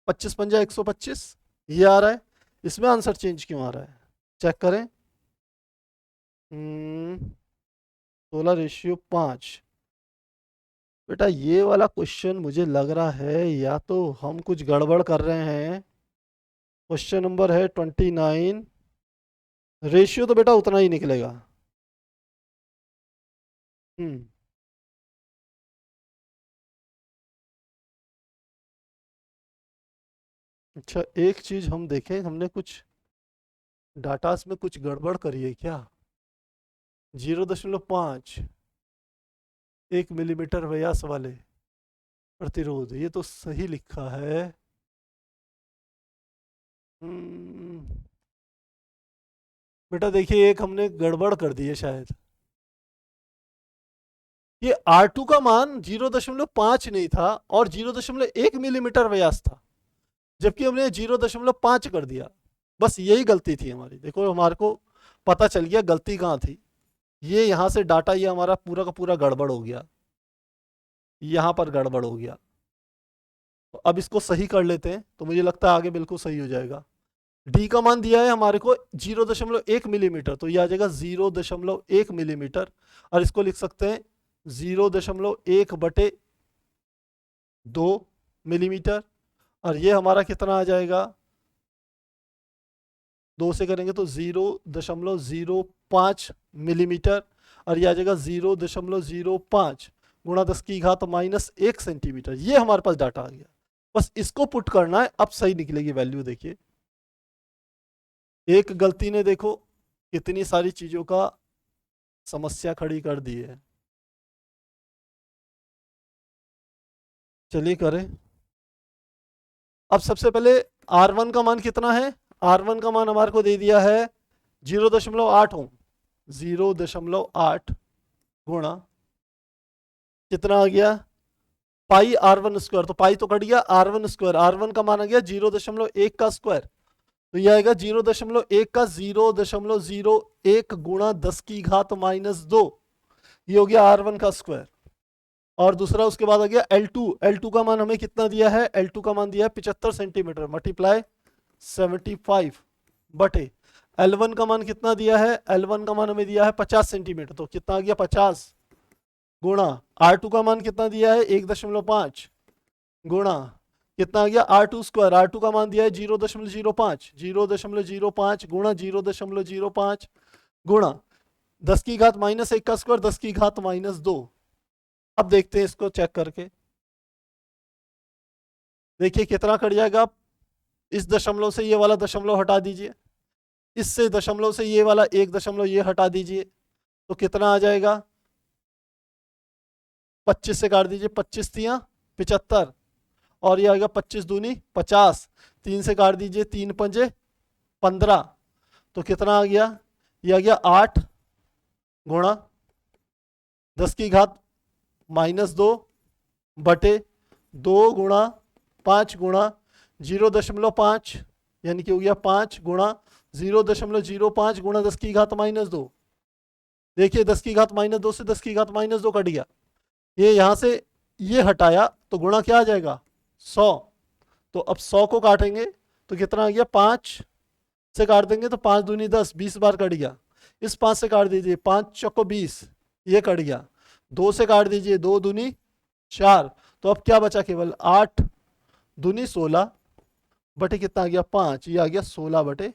Speaker 1: 25 पंजा 125, ये आ रहा है। इसमें आंसर चेंज क्यों आ रहा है, चेक करें। 16/5। बेटा ये वाला क्वेश्चन मुझे लग रहा है या तो हम कुछ गड़बड़ कर रहे हैं। क्वेश्चन नंबर है 29, रेशियो तो बेटा उतना ही निकलेगा। हम्म अच्छा, एक चीज हम देखें, हमने कुछ डाटास में कुछ गड़बड़ करी है क्या। 0.5 1 मिलीमीटर व्यास वाले प्रतिरोध, ये तो सही लिखा है। बेटा देखिए एक हमने गड़बड़ कर दी है शायद। ये R2 का मान 0.5 नहीं था और 0.1 मिलीमीटर व्यास था, जबकि हमने 0.5 कर दिया। बस यही गलती थी हमारी। देखो हमारे को पता चल गया गलती कहाँ थी। ये यहाँ से डाटा ये हमारा पूरा का पूरा गड़बड़ हो गया, यहाँ पर गड़बड़ हो गया। तो अब इसको सही कर लेते हैं, तो मुझे लगता है आगे बिल्कुल सही हो जाएगा। डी का मान दिया है हमारे को 0.1 मिलीमीटर, तो ये आ जाएगा 0.1 मिलीमीटर, और इसको लिख सकते हैं 0.1/2 मिलीमीटर, और ये हमारा कितना आ जाएगा, 2 से करेंगे तो 0.05 मिलीमीटर, और ये आ जाएगा 0.05 गुणा 10 की घात -1 सेंटीमीटर। ये हमारे पास डाटा आ गया, बस इसको पुट करना है, अब सही निकलेगी वैल्यू। देखिए एक गलती ने देखो कितनी सारी चीजों का समस्या खड़ी कर दी है। चलिए करें। अब सबसे पहले R1 का मान कितना है, R1 का मान हमारे को दे दिया है 0.8 ओम, 0.8 गुणा कितना आ गया पाई R1 स्क्वायर, तो पाई तो कट गया, R1 स्क्वायर, R1 का मान आ गया 0.1 का स्क्वायर, तो यह आएगा 0.1 का 0.01 गुणा 10 की घात -2, ये हो गया R1 का स्क्वायर। और दूसरा उसके बाद आ गया L2, L2 का मान हमें कितना दिया है, L2 का मान दिया है 75 सेंटीमीटर, मल्टीप्लाई 75 बटे L1 का मान कितना दिया है, L1 का मान हमें दिया है 50 सेंटीमीटर, तो कितना आ गया 50 गुणा R2 का मान कितना दिया है 1.5 गुणा कितना आ गया R2 स्क्वायर, R2 का मान दिया है 0.05, 0.05 गुणा 0.05 गुणा 10 की घात -1 का स्क्वायर 10 की घात -2। अब देखते हैं इसको चेक करके, देखिए कितना कट जाएगा। इस दशमलव से ये वाला दशमलव हटा दीजिए, इससे दशमलव से ये वाला एक दशमलव ये हटा दीजिए, तो कितना आ जाएगा 25 से काट दीजिए, 25 तियां 75 और ये आ गया 25 दूनी 50, 3 से काट दीजिए 3 पंजे 15, तो कितना आ गया, ये आ गया 8 गुणा 10 की घात -2 बटे 2 गुणा 5 गुणा 0.5 यानी कि हो गया 5 गुणा 0.05 गुणा 10 की घात -2। देखिए 10 की घात -2 से 10 की घात -2 कट गया, ये यहां से ये हटाया तो गुणा क्या आ जाएगा 100। तो अब 100 को काटेंगे तो कितना आ गया, 5 से काट देंगे तो 5 दूनी 10, 20 बार कट गया। इस 5 से काट दीजिए, 5 चौको 20, ये कट गया। 2 से काट दीजिए, 2 दूनी 4, तो अब क्या बचा, केवल 8 दूनी 16 बटे कितना आ गया 5, ये आ गया 16 बटे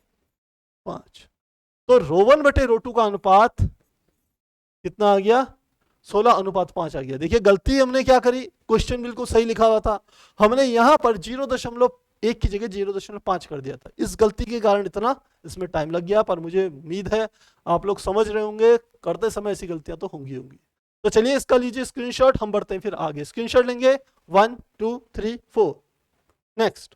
Speaker 1: 5। तो रो 1 बटे रो 2 का अनुपात कितना आ गया 16:5 आ गया। देखिए गलती हमने क्या करी, क्वेश्चन बिल्कुल सही लिखा हुआ था, हमने यहां पर 0.1 की जगह 0.5 कर दिया था। इस गलती के कारण इतना इसमें टाइम लग गया, पर मुझे उम्मीद है आप लोग समझ रहे होंगे, करते समय ऐसी गलतियां तो होंगी। तो चलिए इसका लीजिए स्क्रीनशॉट, हम बढ़ते हैं फिर आगे। स्क्रीनशॉट लेंगे 1 2 3 4। नेक्स्ट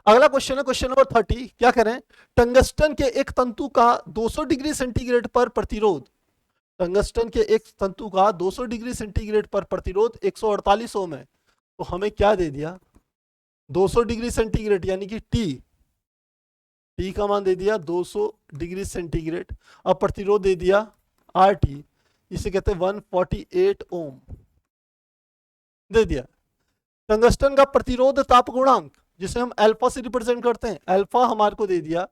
Speaker 1: अगला क्वेश्चन है क्वेश्चन नंबर 30। क्या करें, टंगस्टन के एक तंतु का 200 डिग्री सेंटीग्रेड पर प्रतिरोध, टंगस्टन के एक तंतु का 200 डिग्री सेंटीग्रेड पर प्रतिरोध 148 ओम है। तो हमें क्या दे दिया 200 डिग्री सेंटीग्रेड यानी कि टी का मान दे दिया 200 डिग्री सेंटीग्रेड, अब प्रतिरोध दे दिया RT, इसे कहते हैं 148 ओम दे दिया। टंगस्टन का प्रतिरोध ताप गुणांक जिसे हम अल्फा से रिप्रेजेंट करते हैं, अल्फा हमारे को दे दिया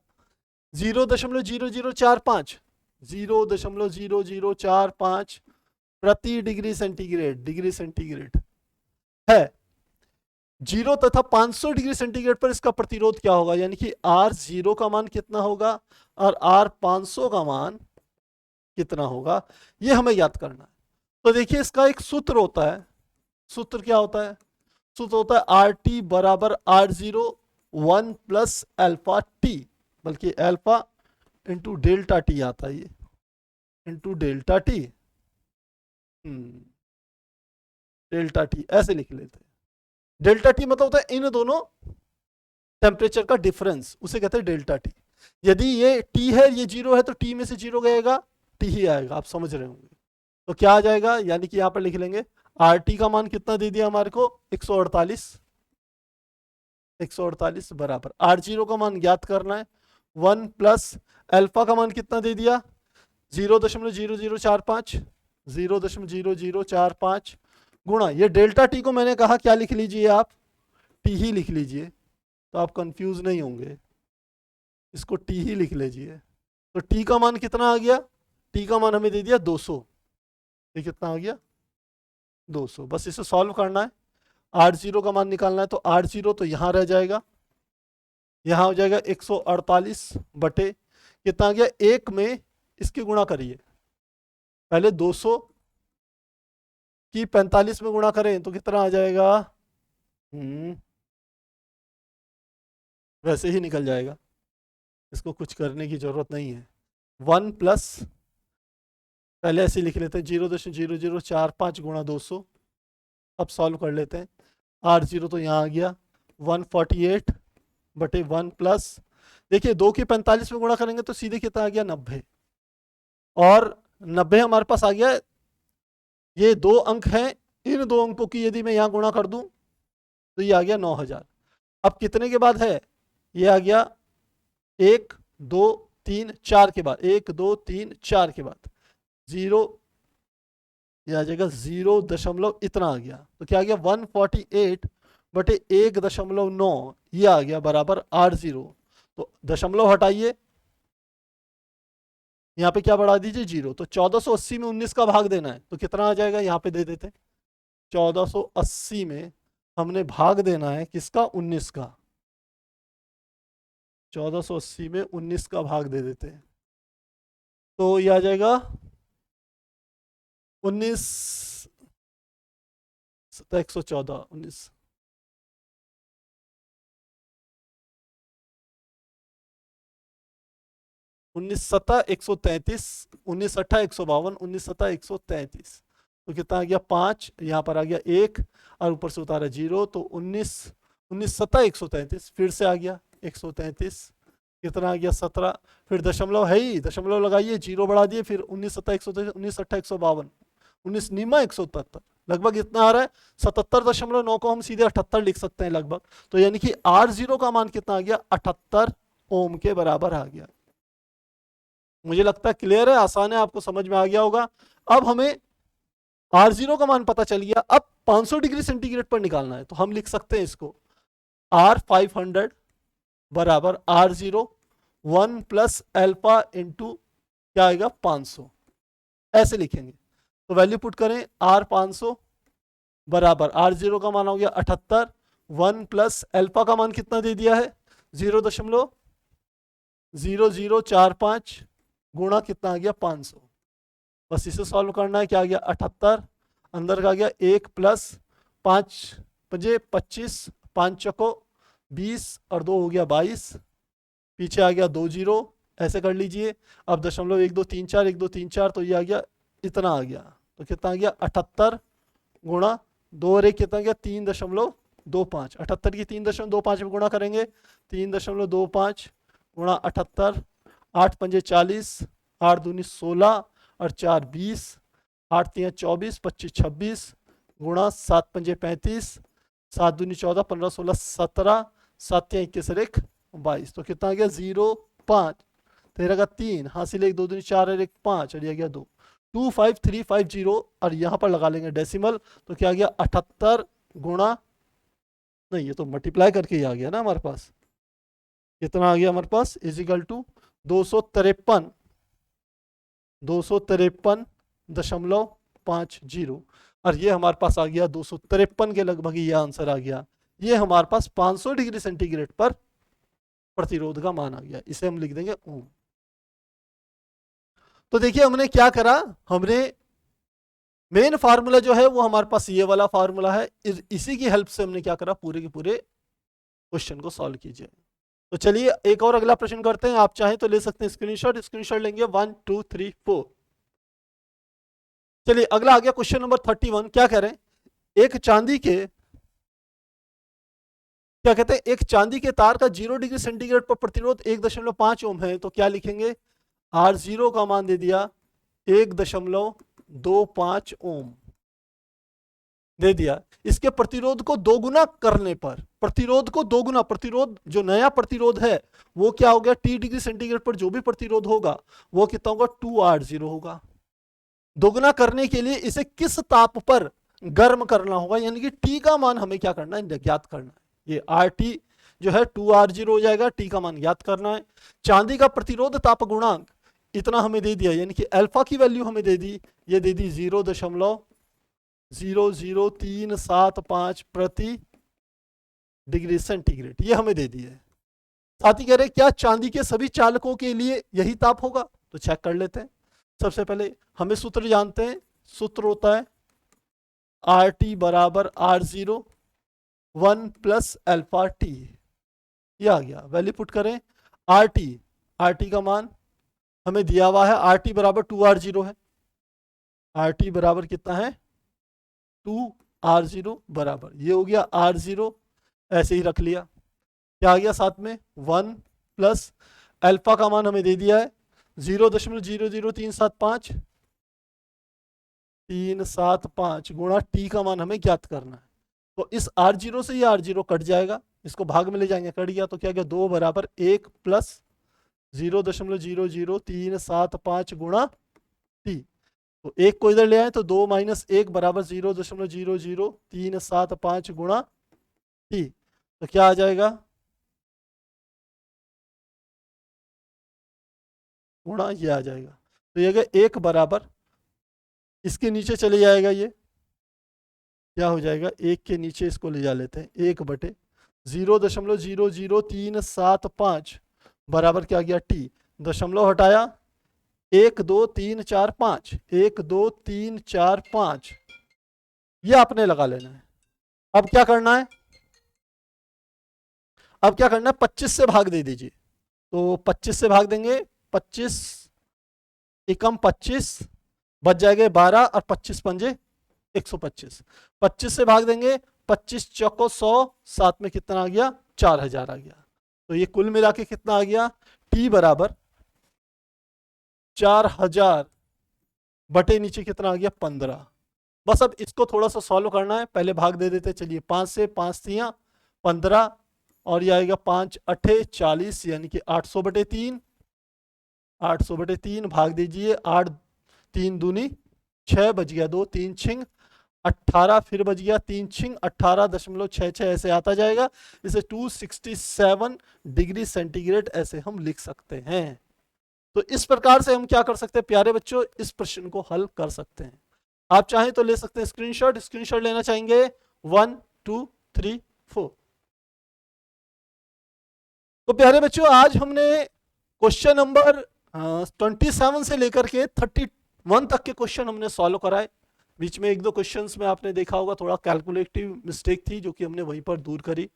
Speaker 1: 0.0045, 0.0045 प्रति डिग्री सेंटीग्रेड है। 0 तथा 500 डिग्री सेंटीग्रेड पर इसका प्रतिरोध क्या होगा, यानी कि R0 का मान कितना होगा और R500 का मान कितना होगा, ये हमें याद करना है। तो देखिए इसका एक सूत्र होता है, सूत्र क्या होता है, सूत्र होता है RT बराबर R0 1 प्लस अल्फा टी, बल्कि अल्फा इंटू डेल्टा टी आता है, ये into delta T, delta T ऐसे लिख लेते हैं। डेल्टा टी मतलब होता है इन दोनों टेम्परेचर का डिफरेंस, उसे कहते हैं डेल्टा टी। यदि ये टी है ये 0 है तो टी में से 0 गएगा, टी ही आएगा, आप समझ रहे होंगे। तो क्या आ जाएगा, यानी कि यहां पर लिख लेंगे RT का मान कितना दे दिया हमारे को 148 बराबर R0 का मान ज्ञात करना है 1 प्लस अल्फा का मान कितना दे दिया 0.0045 गुणा ये डेल्टा टी को मैंने कहा क्या लिख लीजिए आप, टी ही लिख लीजिए, तो आप कंफ्यूज नहीं होंगे, इसको टी ही लिख लीजिए। तो टी का मान कितना आ गया, टी का मान हमें दे दिया 200, ये कितना आ गया 200। बस इसे सॉल्व करना है, R0 का मान निकालना है, तो R0 तो यहां रह जाएगा, यहां हो जाएगा 148 बटे कितना आ गया, 1 में इसकी गुणा करिए, पहले 200 की 45 में गुणा करें तो कितना आ जाएगा, वैसे ही निकल जाएगा, इसको कुछ करने की जरूरत नहीं है। 1 प्लस पहले ऐसे लिख लेते हैं 0.0045 गुणा 200। अब सॉल्व कर लेते हैं, R0 तो यहाँ आ गया 148 बटे 1 प्लस, देखिए 2 की 45 में गुणा करेंगे तो सीधे कितना आ गया 90, और 90 हमारे पास आ गया। ये 2 अंक हैं, इन 2 अंकों की यदि मैं यहाँ गुणा कर दूं तो ये आ गया 9000। अब कितने के बाद है, ये आ गया 1 2 3 4 के बाद, 1 2 3 4 के बाद 0, ये आ जाएगा 0 दशमलव इतना आ गया, तो क्या आ गया 148 बटे 1.9, ये आ गया बराबर R0। तो दशमलव हटाइए, यहाँ पे क्या बढ़ा दीजिए 0। तो 1480 में 19 का भाग देना है तो कितना आ जाएगा, यहाँ पे दे देते हैं। 1480 में हमने भाग देना है किसका, 19 का। 1480 में 19 का भाग दे देते हैं तो ये आ जाएगा 19, 114, 19, 19 7 133, 19 8 152, 19 7 133। तो कितना आ गया 5, यहाँ पर आ गया 1 और ऊपर से उतारा 0, तो 19, 19 7 133 फिर से आ गया 133। कितना आ गया 17, फिर दशमलव है ही, दशमलव लगाइए, 0 बढ़ा दिए, फिर 19 7 133, 19 8 152, 19 नीमा 177, लगभग इतना आ रहा है। 77.9 को हम सीधे 78 लिख सकते हैं लगभग। तो यानी कि R0 का मान कितना आ गया, 78 ओम के बराबर आ गया। मुझे लगता है क्लियर है, आसान है, आपको समझ में आ गया होगा। अब हमें R0 का मान पता चल गया, अब 500 डिग्री सेंटीग्रेड पर निकालना है। तो हम लिख सकते हैं इसको R500 बराबर R0 1 प्लस एल्फा इंटू क्या आएगा 500, ऐसे लिखेंगे। तो वैल्यू पुट करें, R500 बराबर R0 का मान हो गया 78, 1 प्लस एल्फा का मान कितना दे दिया है 0.0045 गुणा कितना आ गया 500। बस इसे सॉल्व करना है, क्या आ गया 78, अंदर का गया 1 प्लस 5 5 25, 5 चको 20 और 2 हो गया 22, पीछे आ गया 2 0, ऐसे कर लीजिए। अब दशमलव 1 2 3 4, 1 2 3 4, तो ये आ गया इतना आ गया। तो कितना आ गया 78 गुणा 2 और 1 कितना गया 3.25, 78 की 3.25 में गुणा करेंगे, 3.25 गुणा 78, 8 पंजे 40, 8 दूनी 16 और 4 20, 8 3 24, 25 26 गुणा 7 पंजे 35, 7 दूनी 14, 15 16 17, 7 21 1 22। तो कितना आ गया 0 5, 13 का 3 हासिल 1, 2 दूनी 4 और 1 5 और ये गया 2, 25350 और यहाँ पर लगा लेंगे डेसिमल। तो क्या आ गया 78 गुणा, नहीं ये तो मल्टीप्लाई करके ही आ गया ना हमारे पास, कितना आ गया हमारे पास इजिकल टू 253.50 और ये हमारे पास आ गया 253 के लगभग ये आंसर आ गया। ये हमारे पास 500 डिग्री सेंटीग्रेड पर प्रतिरोध का मान आ गया, इसे हम लिख देंगे ओम। तो देखिए हमने क्या करा, हमने मेन फार्मूला जो है वो हमारे पास ये वाला फार्मूला है, इसी की हेल्प से हमने क्या करा, पूरे के पूरे क्वेश्चन को सॉल्व कीजिए। तो चलिए एक और अगला प्रश्न करते हैं, आप चाहें तो ले सकते हैं स्क्रीनशॉट, स्क्रीनशॉट लेंगे 1 2 3 4। चलिए अगला आ गया क्वेश्चन नंबर 31। क्या कह रहे हैं, एक चांदी के, क्या कहते हैं, एक चांदी के तार का 0 डिग्री सेंटीग्रेड पर प्रतिरोध 1.5 ओम है। तो क्या लिखेंगे, R0 का मान दे दिया 1.25 ओम दे दिया। इसके प्रतिरोध को दोगुना करने पर, प्रतिरोध को दोगुना, प्रतिरोध जो नया प्रतिरोध है वो क्या हो गया, T डिग्री सेंटीग्रेड पर जो भी प्रतिरोध होगा वो कितना होगा 2R0 होगा। दोगुना करने के लिए इसे किस ताप पर गर्म करना होगा, यानी कि T का मान हमें क्या करना है, ज्ञात करना है। ये RT जो है 2R0 हो जाएगा, T का मान ज्ञात करना है। चांदी का प्रतिरोध ताप गुणांक इतना हमें दे दिया, यानी कि अल्फा की वैल्यू हमें दे दी, ये दे दी 0.00375 प्रति डिग्री सेंटीग्रेड, ये हमें दे दी है। साथ ही कह रहे क्या चांदी के सभी चालकों के लिए यही ताप होगा, तो चेक कर लेते हैं। सबसे पहले हमें सूत्र जानते हैं, सूत्र होता है RT बराबर R0 1 प्लस अल्फा टी, ये आ गया। वैल्यू पुट करें, RT का मान हमें दिया हुआ है, RT बराबर 2R0 है, RT बराबर कितना है 2R0 बराबर, ये हो गया R0, ऐसे ही रख लिया। क्या आ गया साथ में 1 प्लस अल्फा का मान हमें दे दिया है 0.00375 गुणा T का मान हमें ज्ञात करना है। तो इस R0 से ये R0 कट जाएगा, इसको भाग में ले जाएंगे, कट गया। तो क्या गया 2 बराबर 1 प्लस 0.00375 गुणा T। तो 1 को इधर ले आए तो 2 माइनस 1 बराबर 0.00375 गुणा T। तो क्या आ जाएगा, गुणा ये आ जाएगा। तो ये 1 बराबर, इसके नीचे चले जाएगा, ये क्या हो जाएगा, 1 के नीचे इसको ले जा लेते हैं, 1 बटे 0.00375 बराबर क्या गया टी, दशमलव हटाया 1 2 3 4 5, 1 2 3 4 5, ये आपने लगा लेना है। अब क्या करना है, अब क्या करना है, 25 से भाग दे दीजिए। तो 25 से भाग देंगे, 25 एकम 25 बच जाएगा 12 और 25 पंजे 125, 25 से भाग देंगे, 25 चौको 100, साथ में कितना आ गया, 4000 आ गया। तो ये कुल मिला के कितना आ गया, टी बराबर 4000 बटे नीचे कितना आ गया 15। बस अब इसको थोड़ा सा सॉल्व करना है, पहले भाग दे देते, चलिए 5 से 5 तियां 15 और ये आएगा 5 अठे 40, यानी कि 800 बटे 3, 800 बटे 3 भाग दीजिए, 8 3 दूनी 6, बच गया 2, 3 छिंग 18, फिर बच गया 3 छिंग 18.66, ऐसे आता जाएगा। इसे 267 डिग्री सेंटीग्रेड ऐसे हम लिख सकते हैं। तो इस प्रकार से हम क्या कर सकते हैं प्यारे बच्चों, इस प्रश्न को हल कर सकते हैं। आप चाहें तो ले सकते हैं स्क्रीनशॉट, स्क्रीनशॉट लेना चाहेंगे 1 2 3 4। तो प्यारे बच्चों आज हमने क्वेश्चन नंबर 27 से लेकर के 31 तक के क्वेश्चन हमने सॉल्व कराए। बीच में 1-2 क्वेश्चंस में आपने देखा होगा थोड़ा कैलकुलेटिव मिस्टेक थी, जो कि हमने वहीं पर दूर करी।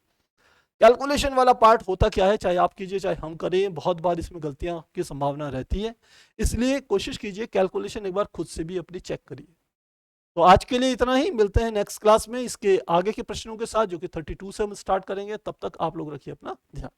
Speaker 1: कैलकुलेशन वाला पार्ट होता क्या है, चाहे आप कीजिए चाहे हम करें, बहुत बार इसमें गलतियां की संभावना रहती है, इसलिए कोशिश कीजिए कैलकुलेशन एक बार खुद से भी अपनी चेक करिए। तो आज के लिए इतना ही, मिलते हैं नेक्स्ट क्लास में इसके आगे के प्रश्नों के साथ, जो कि 32 से हम स्टार्ट करेंगे। तब तक आप लोग रखिए अपना ध्यान।